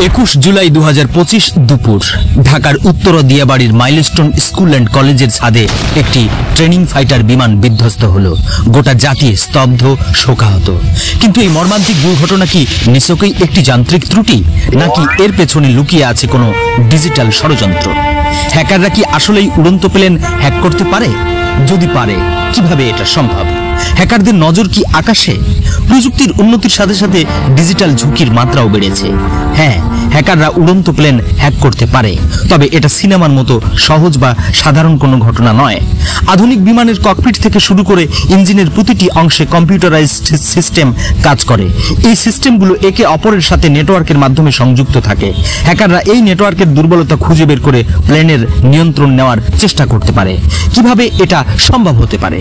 21 জুলাই 2025 দুপুর ঢাকার উত্তর দিয়াবাড়ির মাইলস্টোন স্কুল অ্যান্ড কলেজের ছাদে একটি ট্রেনিং ফাইটার বিমান বিধ্বস্ত হলো। গোটা জাতি স্তব্ধ, শোকাহত। কিন্তু এই মর্মান্তিক দুর্ঘটনা কি নিছকই একটি যান্ত্রিক ত্রুটি, নাকি এর পেছনে লুকিয়ে আছে কোনো ডিজিটাল ষড়যন্ত্র? হ্যাকাররা কি আসলেই উড়ন্ত প্লেন হ্যাক করতে পারে? যদি পারে, কিভাবে এটা সম্ভব? হ্যাকারদের নজর কি আকাশে? প্রযুক্তির উন্নতির সাথে সাথে ডিজিটাল ঝুঁকির মাত্রাও বেড়েছে। হ্যাঁ, হ্যাকাররা উড়ন্ত প্লেন হ্যাক করতে পারে, তবে এটা সিনেমার মতো সহজ বা সাধারণ কোনো ঘটনা নয়। আধুনিক বিমানের ককপিট থেকে শুরু করে ইঞ্জিনের প্রতিটি অংশে কম্পিউটারাইজড সিস্টেম কাজ করে। এই সিস্টেমগুলো একে অপরের সাথে নেটওয়ার্কের মাধ্যমে সংযুক্ত থাকে। হ্যাকাররা এই নেটওয়ার্কের দুর্বলতা খুঁজে বের করে প্লেনের নিয়ন্ত্রণ নেওয়ার চেষ্টা করতে পারে। কিভাবে এটা সম্ভব হতে পারে?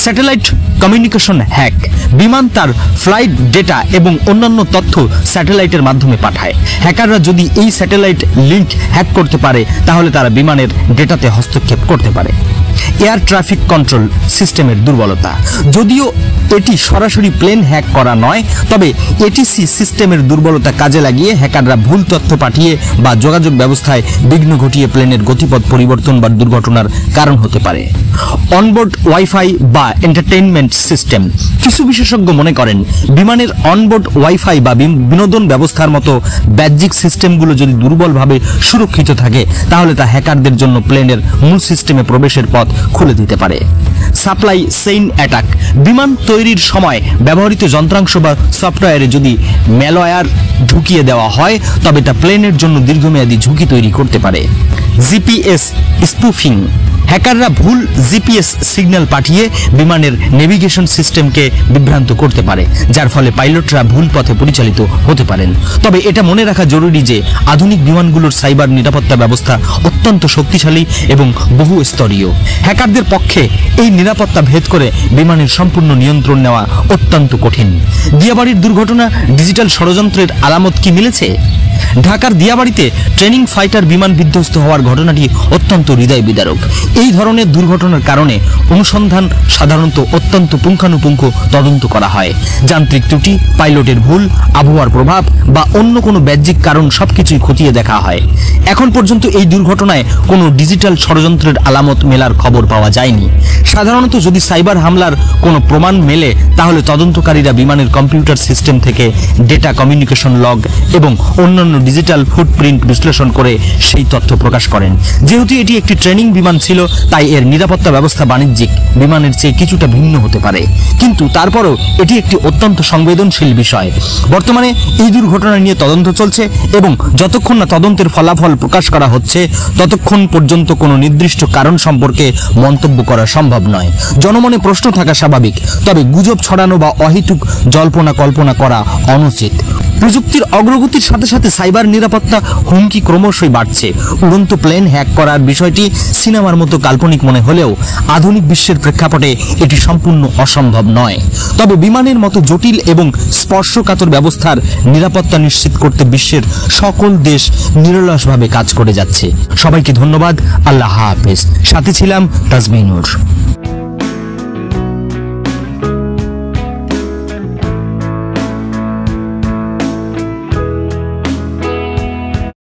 Satellite communication hack. বিমান তার ফ্লাইট ডেটা এবং অন্যান্য তথ্য স্যাটেলাইটের মাধ্যমে পাঠায়। হ্যাকাররা যদি এই স্যাটেলাইট লিংক হ্যাক করতে পারে, তাহলে তারা বিমানের ডেটাতে হস্তক্ষেপ করতে পারে। এয়ার ট্রাফিক কন্ট্রোল সিস্টেমের দুর্বলতা। যদিও এটি সরাসরি প্লেন হ্যাক করা নয়, তবে এটিসি সিস্টেমের দুর্বলতা কাজে লাগিয়ে হ্যাকাররা ভুল তথ্য পাঠিয়ে বা যোগাযোগ ব্যবস্থায় বিঘ্ন ঘটিয়ে প্লেনের গতিপথ পরিবর্তন বা দুর্ঘটনার কারণ হতে পারে। অনবোর্ড ওয়াইফাই বা এন্টারটেইনমেন্ট সিস্টেম। কিছু বিশেষজ্ঞ মনে করেন, বিমানের অনবোর্ড ওয়াইফাই বা বিনোদন ব্যবস্থার মতো বাহ্যিক সিস্টেমগুলো যদি দুর্বলভাবে সুরক্ষিত থাকে, তাহলে তা হ্যাকারদের জন্য প্লেনের মূল সিস্টেমে প্রবেশের পথ খুলে দিতে পারে। Supply chain attack. বিমান তৈরির সময় ব্যবহৃত যন্ত্রাংশ বা সফটওয়্যারে যদি ম্যালওয়্যার ঢুকিয়ে দেওয়া হয়, তবে তা প্লেনের জন্য দীর্ঘমেয়াদী ঝুঁকি তৈরি করতে পারে। GPS spoofing. হ্যাকাররা ভুল জিপিএস সিগন্যাল পাঠিয়ে বিমানের নেভিগেশন সিস্টেমকে বিভ্রান্ত করতে পারে, যার ফলে পাইলটরা ভুল পথে পরিচালিত হতে পারেন। তবে এটা মনে রাখা জরুরি যে আধুনিক বিমানগুলোর সাইবার নিরাপত্তা ব্যবস্থা অত্যন্ত শক্তিশালী এবং বহু স্তরীয়। হ্যাকারদের পক্ষে এই নিরাপত্তা ভেদ করে বিমানের সম্পূর্ণ নিয়ন্ত্রণ নেওয়া অত্যন্ত কঠিন। দিয়াবাড়ির দুর্ঘটনা ডিজিটাল ষড়যন্ত্রের আলামত কি মিলেছে? ঢাকার দিয়াবাড়িতে ট্রেনিং ফাইটার বিমান বিধ্বস্ত হওয়ার ঘটনাটি অত্যন্ত হৃদয় বিদারক। এই ধরনের দুর্ঘটনার কারণে অনুসন্ধান সাধারণত অত্যন্ত পুঙ্খানুপুঙ্খ তদন্ত করা হয়। যান্ত্রিক ত্রুটি, পাইলটের ভুল, আবহাওয়ার প্রভাব বা অন্য কোনো বাহ্যিক কারণ সবকিছুই খতিয়ে দেখা হয়। এখন পর্যন্ত এই দুর্ঘটনায় কোনো ডিজিটাল ষড়যন্ত্রের আলামত মেলার খবর পাওয়া যায়নি। সাধারণত যদি সাইবার হামলার কোনো প্রমাণ মেলে, তাহলে তদন্তকারীরা বিমানের কম্পিউটার সিস্টেম থেকে ডেটা, কমিউনিকেশন লগ এবং অন্যান্য ডিজিটাল ফুটপ্রিন্ট বিশ্লেষণ করে সেই তথ্য প্রকাশ করেন। যেহেতু এটি একটি ট্রেনিং বিমান ছিল, তাই এর নিরাপত্তা ব্যবস্থা বাণিজ্যিক বিমানের চেয়ে কিছুটা ভিন্ন হতে পারে, কিন্তু তারপরও এটি একটি অত্যন্ত সংবেদনশীল বিষয়। বর্তমানে এই দুর্ঘটনা নিয়ে তদন্ত চলছে এবং যতক্ষণ না তদন্তের ফলাফল প্রকাশ করা হচ্ছে, ততক্ষণ পর্যন্ত কোনো নির্দিষ্ট কারণ সম্পর্কে মন্তব্য করা সম্ভব নয়। জনমনে প্রশ্ন থাকা স্বাভাবিক, তবে গুজব ছড়ানো বা অহেতুক জল্পনা কল্পনা করা অনুচিত। প্রযুক্তির অগ্রগতির সাথে সাথে সাইবার নিরাপত্তা হুমকি ক্রমশই বাড়ছে। উড়ন্ত প্লেন হ্যাক করার বিষয়টি সিনেমার মতো কাল্পনিক মনে হলেও আধুনিক বিশ্বের প্রেক্ষাপটে এটি সম্পূর্ণ অসম্ভব নয়। তবে বিমানের মতো জটিল এবং স্পর্শকাতর ব্যবস্থার নিরাপত্তা নিশ্চিত করতে বিশ্বের সকল দেশ নিরলসভাবে কাজ করে যাচ্ছে। সবাইকে ধন্যবাদ। আল্লাহ হাফেজ। সাথে ছিলাম তাজমিনুর।